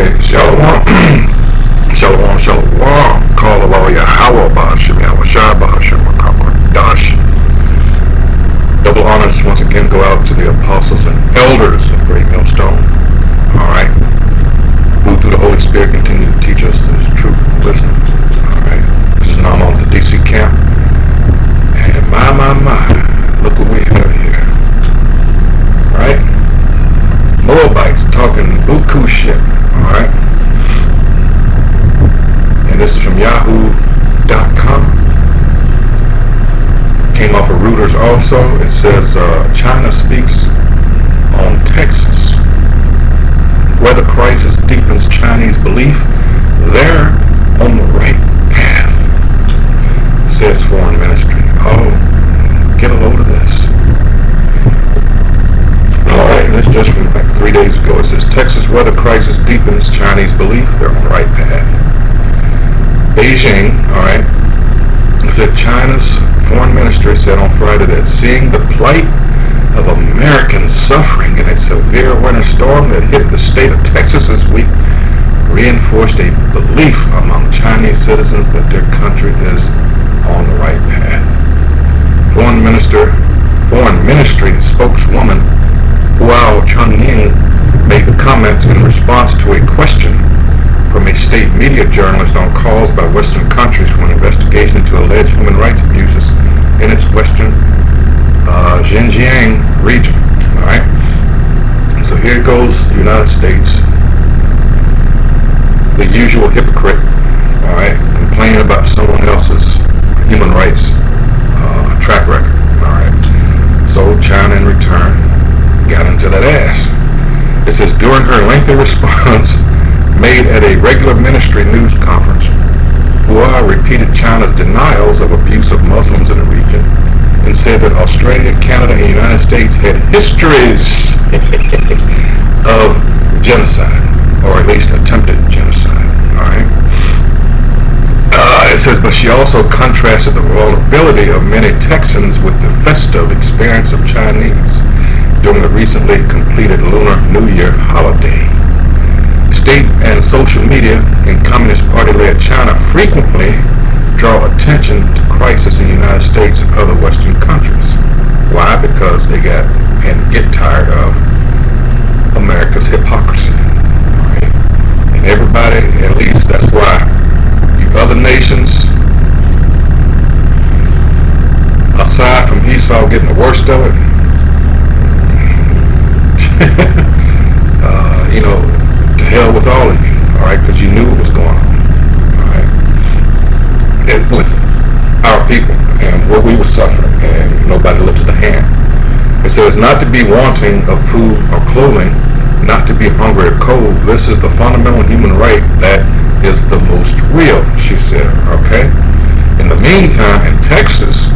Okay, Shalom. Shalom, Shalom. Call of all Yahweh Ba'ashim, Yahweh Shai Ba'ashim, Dash. Double honors once again go out to the apostles and elders of Great Millstone. Alright. Who through the Holy Spirit continue to teach us this truth and wisdom. Alright. This is now on the DC camp. And my, look what we have here. Alright. Moabites talking buku shit. Alright. And this is from Yahoo.com. Came off of Reuters also. It says China speaks on Texas. Whether crisis deepens Chinese belief, they're on the right path, says Foreign Ministry. Oh, get a load of this. Alright, and it's just from like 3 days ago. It says Texas weather crisis deepens Chinese belief, they're on the right path. Beijing, alright, it said China's Foreign Ministry said on Friday that seeing the plight of Americans suffering in a severe winter storm that hit the state of Texas this week reinforced a belief among Chinese citizens that their country is on the right path. Foreign Ministry spokeswoman Huao Chunying made the comment in response to a question from a state media journalist on calls by Western countries for an investigation into alleged human rights abuses in its Western Xinjiang region. Alright? So here goes the United States, the usual hypocrite, alright, complaining about someone else's human rights track record. Alright? So China in return got into that ass. It says during her lengthy response made at a regular ministry news conference, Hua repeated China's denials of abuse of Muslims in the region and said that Australia, Canada, and the United States had histories of genocide, or at least attempted genocide. Alright? It says, but she also contrasted the vulnerability of many Texans with the festive experience of Chinese during the recently completed Lunar New Year holiday. State and social media in Communist Party-led China frequently draw attention to crisis in the United States and other Western countries. Why? Because they get tired of America's hypocrisy. Right? And everybody, at least that's why you other nations, aside from Esau getting the worst of it, to hell with all of you, alright, because you knew what was going on, alright, with our people and what we were suffering, and nobody lifted a hand. It says not to be wanting of food or clothing, not to be hungry or cold. This is the fundamental human right that is the most real, she said, okay? In the meantime, in Texas,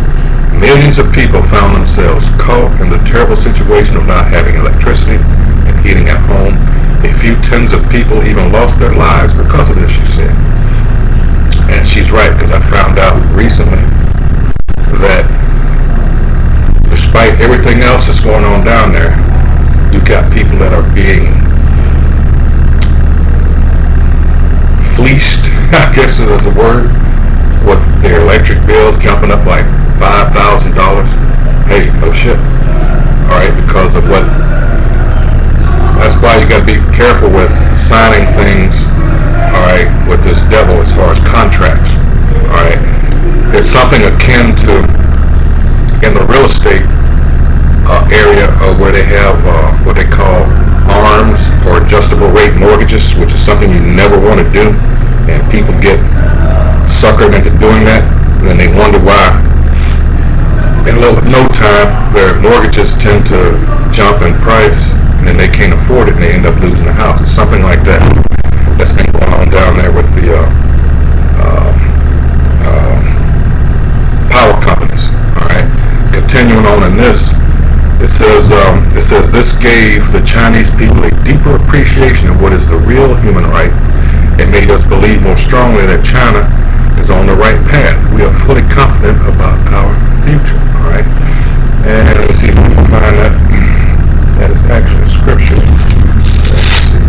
millions of people found themselves caught in the terrible situation of not having electricity and heating at home. A few tens of people even lost their lives because of this, she said. And she's right, because I found out recently that despite everything else that's going on down there, you got people that are being fleeced, I guess is the word, with their electric bills jumping up like $5,000. Hey, no shit. Alright, because of what. That's why you got to be careful with signing things, alright, with this devil as far as contracts. Alright. It's something akin to in the real estate area where they have what they call ARMs, or adjustable rate mortgages, which is something you never want to do, and people get suckered into doing that, and then they wonder why in no time their mortgages tend to jump in price, and then they can't afford it and they end up losing the house. It's something like that that's been going on down there with the power companies. Alright, continuing on in this, it says this gave the Chinese people a deeper appreciation of what is the real human right. It made us believe more strongly that China is on the right path. We are fully confident about our future. Alright, and let's see if we can find that is actually scripture. Let's see.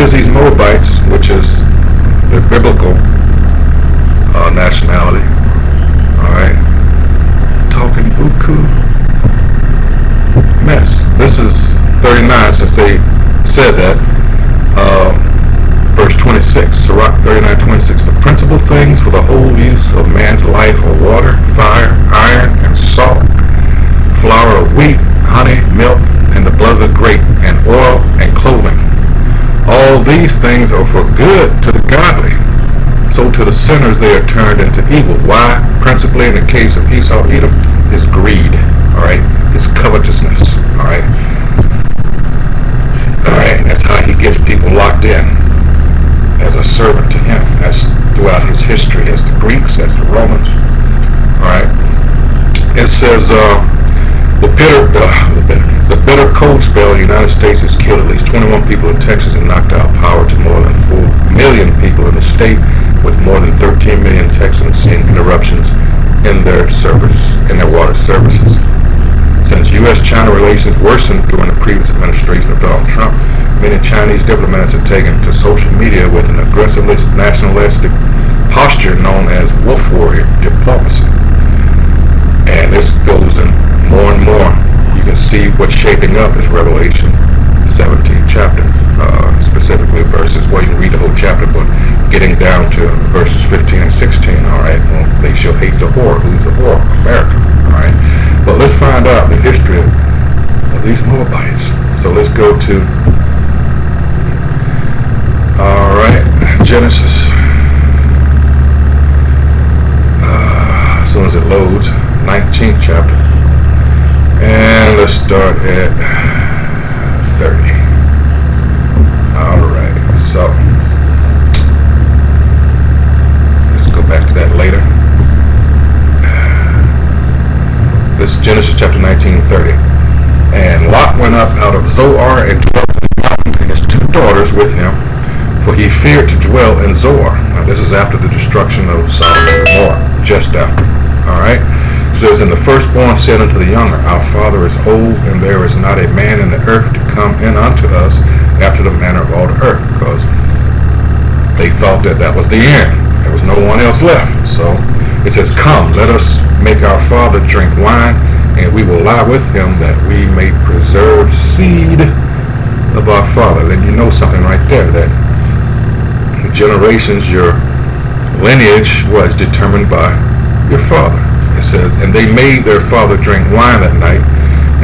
here's these Moabites, which is the biblical nationality. All right, talking buku mess. This is 39, since they said that. Verse 26, Sirach 39:26. The principal things for the whole use of man's life are water, fire, iron, and salt, flour of wheat, honey, milk, and the blood of the grape, and oil, and clothing. All these things are for good to the godly. So to the sinners they are turned into evil. Why? Principally in the case of Esau, Edom, is greed. All right, his covetousness. All right. All right. That's how he gets people locked in as a servant to him. That's throughout his history, as the Greeks, as the Romans. All right. It says the bitter cold spell in the United States has killed at least 21 people in Texas and knocked out power to more than 4 million people in the state, with more than 13 million Texans seeing interruptions in their water services. Since U.S.-China relations worsened during the previous administration of Donald Trump, many Chinese diplomats have taken to social media with an aggressive nationalistic posture known as wolf warrior diplomacy. And this goes in more and more. You can see what's shaping up is Revelation 17th chapter, specifically verses, well, you can read the whole chapter, but getting down to verses 15 and 16, all right, well, they shall hate the whore. Who's the whore? America, all right. But let's find out the history of these Moabites. So let's go to, all right, Genesis. As soon as it loads, 19th chapter. And let's start at 30. Alright, so let's go back to that later. This is Genesis chapter 19:30. And Lot went up out of Zoar and dwelt in the mountain, and his 2 daughters with him, for he feared to dwell in Zoar. Now this is after the destruction of Sodom and Gomorrah, just after. Alright. It says, and the firstborn said unto the younger, our father is old, and there is not a man in the earth to come in unto us after the manner of all the earth, because they thought that that was the end. There was no one else left. So it says, come, let us make our father drink wine, and we will lie with him, that we may preserve seed of our father. Then you know something right there, that the generations, your lineage was determined by your father. It says, and they made their father drink wine that night,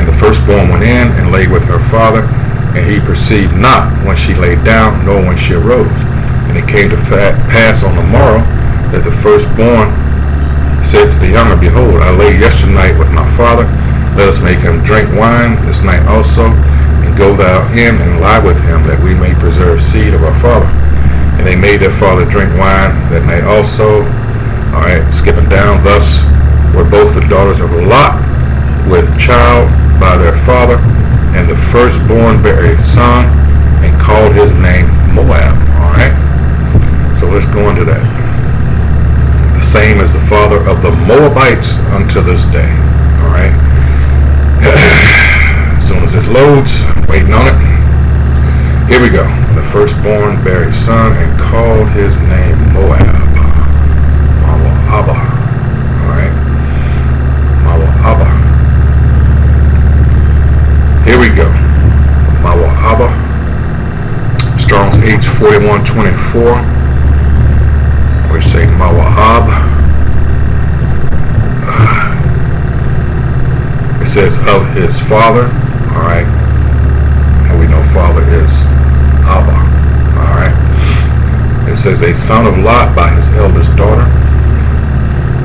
and the firstborn went in and lay with her father, and he perceived not when she lay down, nor when she arose. And it came to pass on the morrow that the firstborn said to the younger, behold, I lay yesternight with my father, let us make him drink wine this night also, and go thou in and lie with him, that we may preserve seed of our father. And they made their father drink wine that night also. All right, skipping down, thus were both the daughters of Lot with child by their father, and the firstborn bare a son, and called his name Moab. All right, so let's go into that. The same as the father of the Moabites unto this day. All right. As soon as this loads, I'm waiting on it. Here we go. The firstborn bare a son, and called his name Moab. Abba. Alright. Abba. Here we go. Abba. Strong's H4124. We say Mawa'ab. It says of his father. Alright. And we know father is Abba. Alright. It says a son of Lot by his eldest daughter.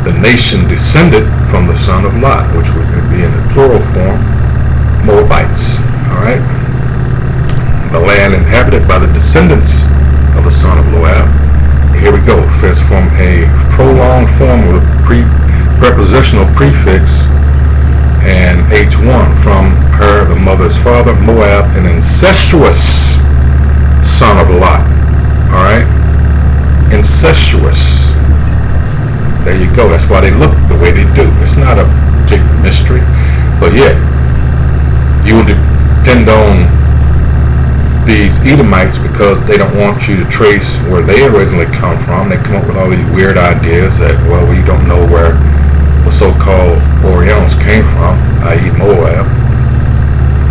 The nation descended from the son of Lot, which would be in the plural form, Moabites. All right. The land inhabited by the descendants of the son of Moab. Here we go. First from a prolonged form with a prepositional prefix and H1 from her, the mother's father, Moab, an incestuous son of Lot. All right. Incestuous. There you go. That's why they look the way they do. It's not a big mystery, but yet you will depend on these Edomites, because they don't want you to trace where they originally come from, they come up with all these weird ideas that, well, we don't know where the so-called Orientals came from, i.e. Moab.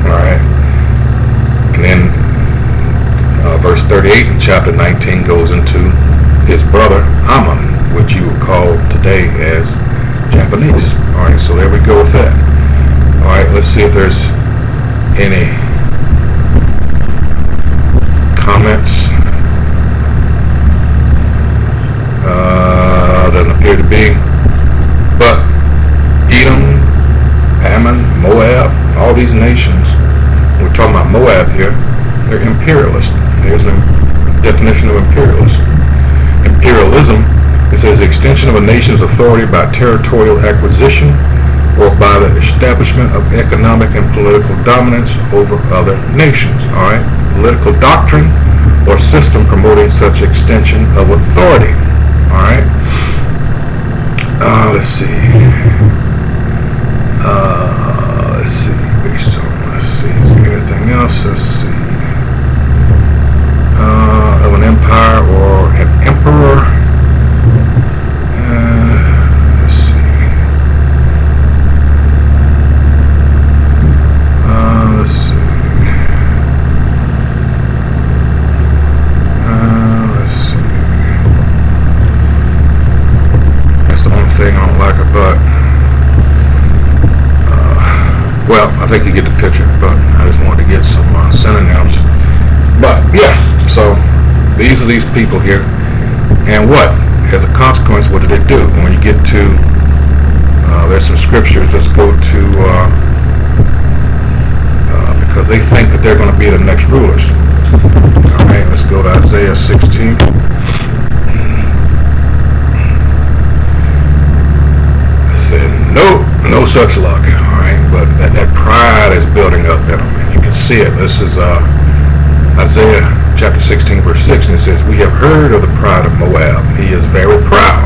Alright. And then verse 38 in chapter 19 goes into his brother Ammon, which you would call today as Japanese. Alright, so there we go with that. Alright, let's see if there's any comments. Doesn't appear to be. But Edom, Ammon, Moab, all these nations, we're talking about Moab here, they're imperialist. Here's a definition of imperialist. Imperialism, it says extension of a nation's authority by territorial acquisition or by the establishment of economic and political dominance over other nations. Alright? Political doctrine or system promoting such extension of authority. Alright? Let's see. Is there anything else? Let's see. Of an empire or an emperor. Let's see. Let's see. Let's see. That's the only thing I don't like about. Well, I think you get the picture, but I just wanted to get some synonyms. But yeah, so these are these people here, and what, as a consequence, what do they do? When you get to, there's some scriptures. Let's go to, because they think that they're going to be the next rulers. All right, let's go to Isaiah 16. No such luck. All right, but that pride is building up in them, and you can see it. This is Isaiah chapter 16 verse 6, and it says, "We have heard of the pride of Moab. He is very proud."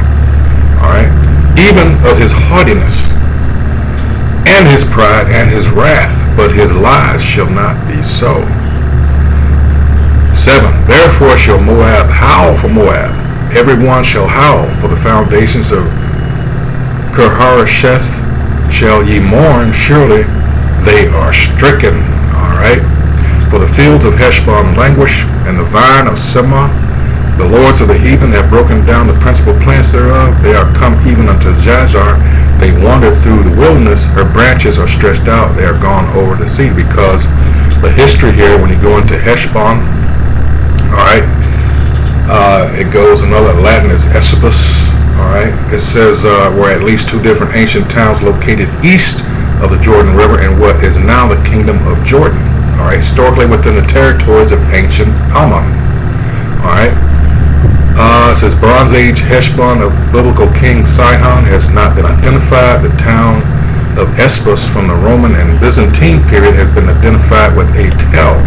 All right, even of his haughtiness and his pride and his wrath, but his lies shall not be so. 7. Therefore shall Moab howl for Moab. Everyone shall howl for the foundations of Kirharasheth. Shall ye mourn? Surely they are stricken. All right. For the fields of Heshbon languish, and the vine of Sema. The lords of the heathen have broken down the principal plants thereof. They are come even unto Jazer. They wandered through the wilderness. Her branches are stretched out. They are gone over the sea. Because the history here, when you go into Heshbon, all right, it goes, another Latin is Esopus. All right, it says were at least 2 different ancient towns located east of the Jordan River in what is now the kingdom of Jordan. All right, historically within the territories of ancient Ammon. All right, it says Bronze Age Heshbon of biblical King Sihon has not been identified. The town of Espus from the Roman and Byzantine period has been identified with a tell.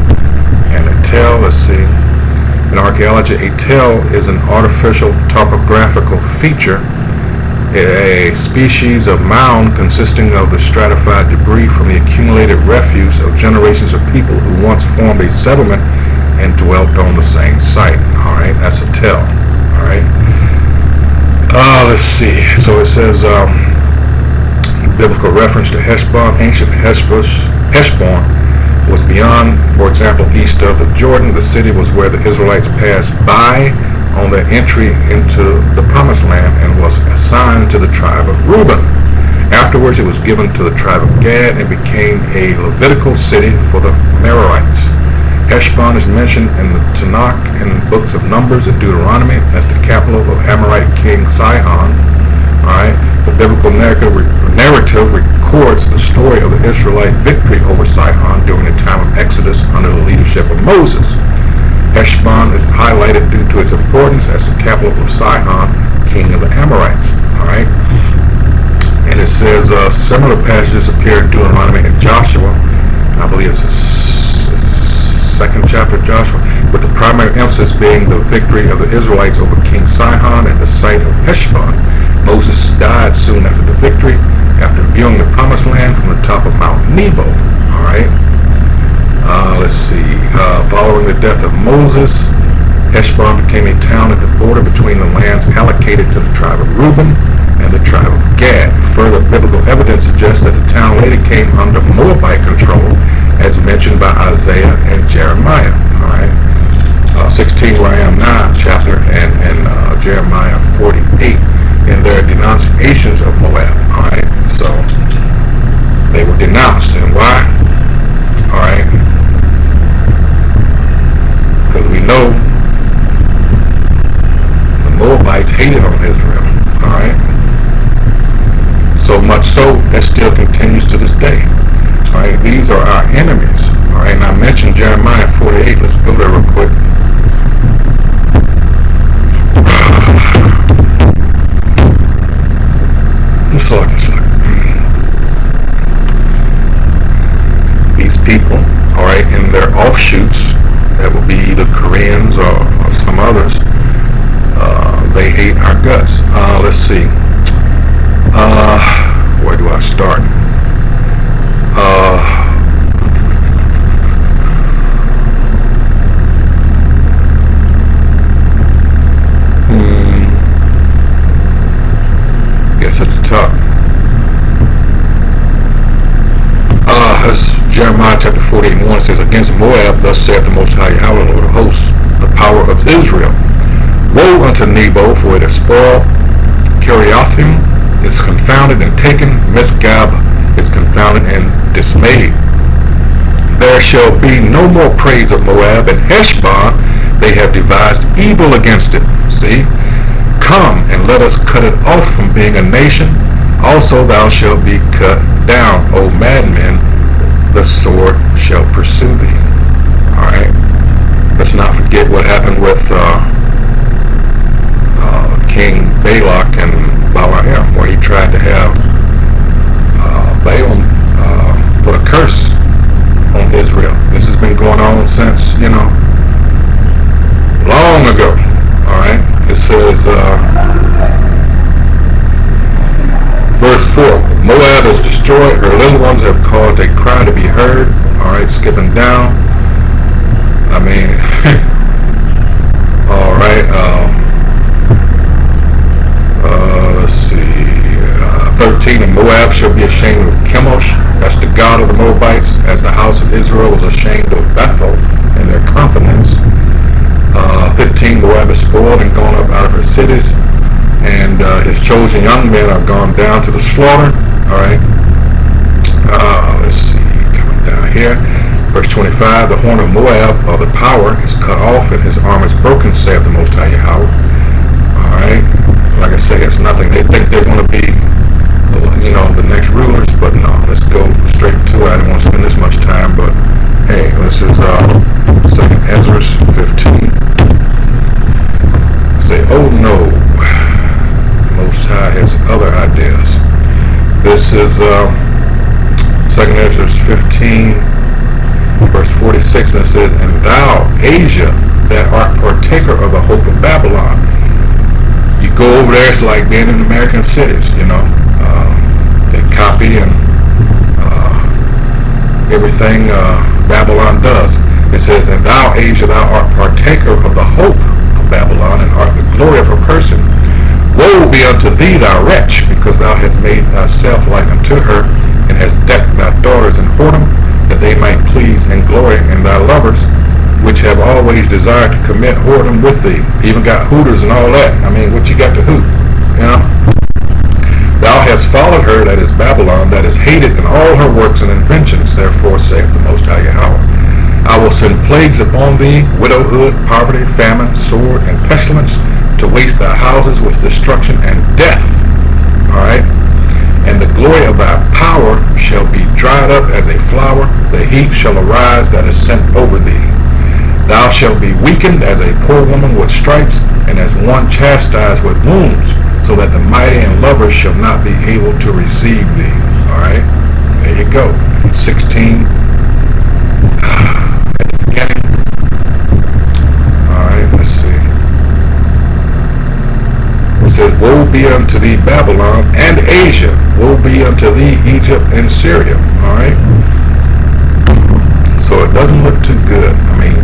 And a tell, let's see. In archaeology, a tell is an artificial topographical feature, a species of mound consisting of the stratified debris from the accumulated refuse of generations of people who once formed a settlement and dwelt on the same site. All right, that's a tell. All right. Let's see. So it says biblical reference to Heshbon, ancient Heshbon was beyond, for example, east of the Jordan. The city was where the Israelites passed by on their entry into the Promised Land and was assigned to the tribe of Reuben. Afterwards, it was given to the tribe of Gad and became a Levitical city for the Merarites. Heshbon is mentioned in the Tanakh and books of Numbers and Deuteronomy as the capital of Amorite king Sihon. Alright, the biblical narrative records the story of the Israelite victory over Sihon during the time of Exodus under the leadership of Moses. Heshbon is highlighted due to its importance as the capital of Sihon, king of the Amorites. Alright, and it says similar passages appear in Deuteronomy and Joshua. I believe it's the second chapter of Joshua, with the primary emphasis being the victory of the Israelites over King Sihon at the site of Heshbon. Moses died soon after the victory, after viewing the Promised Land from the top of Mount Nebo. All right. Let's see. Following the death of Moses, Heshbon became a town at the border between the lands allocated to the tribe of Reuben and the tribe of Gad. Further biblical evidence suggests that the town later came under Moabite control, as mentioned by Isaiah and Jeremiah. All right, 16 where I am now, chapter, and Jeremiah 48 in their denunciations of Moab. All right, so they were denounced, and why? All right, because we know the Moabites hated on Israel. All right, so much so that still continues to this day. All right, these are our enemies. All right, and I mentioned Jeremiah 48. Let's go there real quick. Let's look. These people, all right, in their offshoots, that will be either Koreans or some others, they hate our guts. Let's see. Where do I start? Guess at the top. That's Jeremiah chapter 48:1 says, "Against Moab, thus saith the Most High Yahweh, Lord of hosts, the power of Israel. Woe unto Nebo, for it is spoiled. Kiriathim is confounded and taken. Misgab is confounded and dismayed. There shall be no more praise of Moab, and Heshbon, they have devised evil against it." See? "Come, and let us cut it off from being a nation. Also thou shalt be cut down, O madman, the sword shall pursue thee." All right? Let's not forget what happened with King Balak and Balaam, where he tried to have Balaam put a curse on Israel. This has been going on since, long ago. All right? It says, verse 4, "Moab is destroyed, her little ones have caused a cry to be heard." All right, skipping down. I mean, all right, let's see, 13, "And Moab shall be ashamed of Chemosh," that's the god of the Moabites, "as the house of Israel was ashamed of Bethel in their confidence." 15, "Moab is spoiled and gone up out of her cities, and his chosen young men are gone down to the slaughter." All right. Let's see, coming down here. Verse 25, "The horn of Moab, or the power, is cut off, and his arm is broken, saith the Most High Yahweh." All right. Like I say, it's nothing. They think they're going to be, the next rulers, but no. Let's go straight to it. I don't want to spend this much time, but hey, this is 2 Ezra 15. Say, "Oh no, Most High has other ideas." This is 2 Ezra 15, verse 46, and it says, "And thou, Asia, that art partaker of the hope of Babylon." You go over there, it's like being in American cities, they copy and everything Babylon does. It says, "And thou, Asia, thou art partaker of the hope of Babylon, and art the glory of her person. Woe be unto thee, thou wretch, because thou hast made thyself like unto her, and hast decked thy daughters in whoredom, that they might please and glory in thy lovers, which have always desired to commit whoredom with thee." Even got hooters and all that. I mean, what you got to hoot? "Thou hast followed her, that is Babylon, that is hated in all her works and inventions. Therefore saith the Most High Yahweh, I will send plagues upon thee, widowhood, poverty, famine, sword, and pestilence, to waste thy houses with destruction and death." All right? "And the glory of thy power shall be dried up as a flower. The heat shall arise that is sent over thee. Thou shalt be weakened as a poor woman with stripes, and as one chastised with wounds, so that the mighty and lovers shall not be able to receive thee." All right? There you go. 16. At the beginning. All right, let's see. It says, "Woe be unto thee, Babylon, and Asia. Woe be unto thee, Egypt and Syria." All right. So it doesn't look too good. I mean,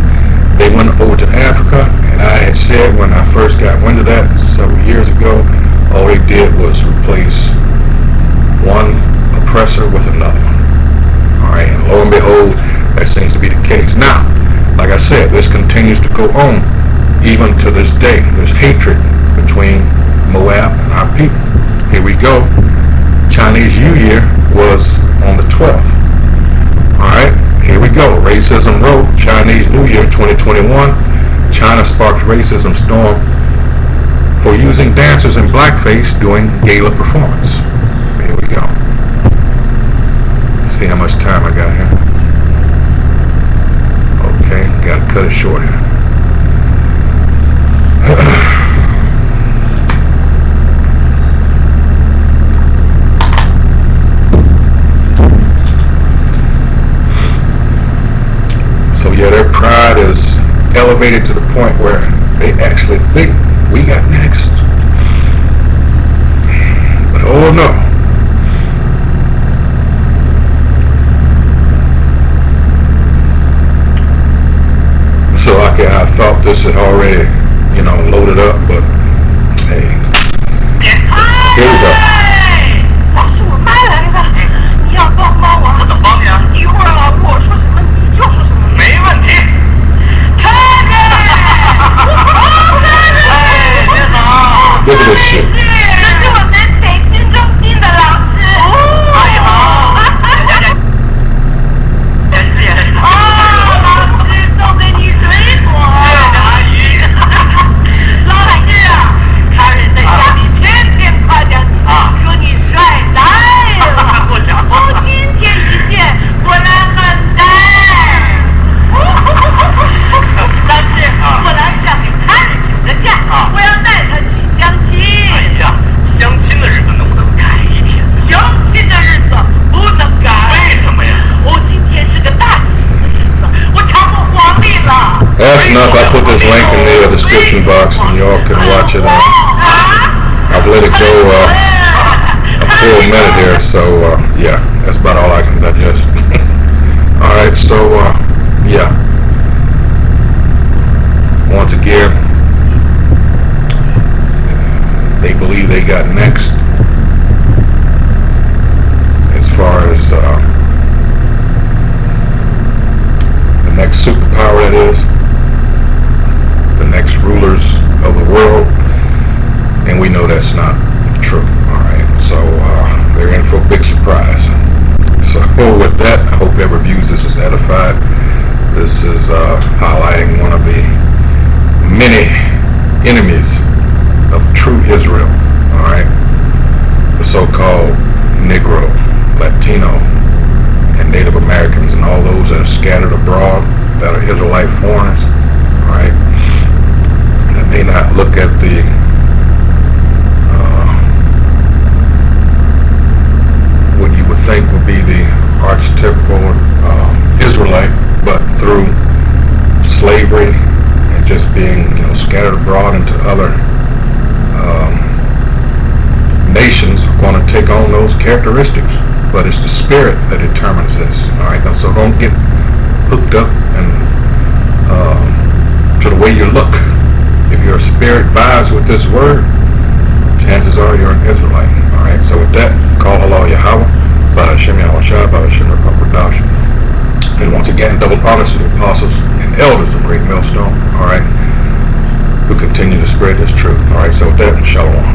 they went over to Africa, and I had said when I first got wind of that several years ago, all they did was replace one oppressor with another one. All right, and lo and behold, that seems to be the case. Now, like I said, this continues to go on even to this day. This hatred between Moab and our people. Here we go. Chinese New Year was on the 12th. All right, here we go. Racism Row, Chinese New Year 2021. China sparks racism storm for using dancers in blackface doing gala performance. Here we go. See how much time I got here. Okay, gotta cut it short here. So yeah, their pride is elevated to the point where they actually think we got next. But oh no. So I thought this had already, loaded up, but hey, here we go. 老师，我妈来了，你要帮帮我。我怎么帮你啊？一会儿老婆说什么你就说什么。没问题。开开。哎，别走。Look at this shit. 这是我们培训中心的老师。阿姨好。老师送给你水果。谢谢阿姨。老师啊，他人在家里天天夸奖你，说你帅呆了。我想，今天一见，果然很呆。老师，我来是要给他人请个假，我要带他去相亲。哎呀，相亲的日子能不能改一天？相亲的日子不能改。为什么呀？今天是个大喜的日子，我超过黄历了。That's enough. I put this link in the description box, and y'all can watch it. I've let it go a full minute here, so yeah, that's about all I can digest. All right, so yeah. Once again, they believe they got next as far as the next superpower, that is the next rulers of the world, and we know that's not true. All right, so they're in for a big surprise. So with that, I hope whoever views this is edified. This is highlighting one of the many enemies of true Israel. All right, the so-called Negro, Latino, and Native Americans, and all those that are scattered abroad that are Israelite foreigners. All right, that may not look at the what you would think would be the archetypical Israelite, but through slavery and just being scattered abroad into other nations are going to take on those characteristics. But it's the spirit that determines this. All right, now so don't get hooked up and to the way you look. If your spirit vibes with this word, chances are you're an Israelite. All right, so with that, call Allah Yahweh, Ba'ashem Yahushua, Ba'ashem Rakapadash. And once again, double honors to the apostles and elders of Great Millstone, all right, who continue to spread this truth. All right, so with that, Shalom.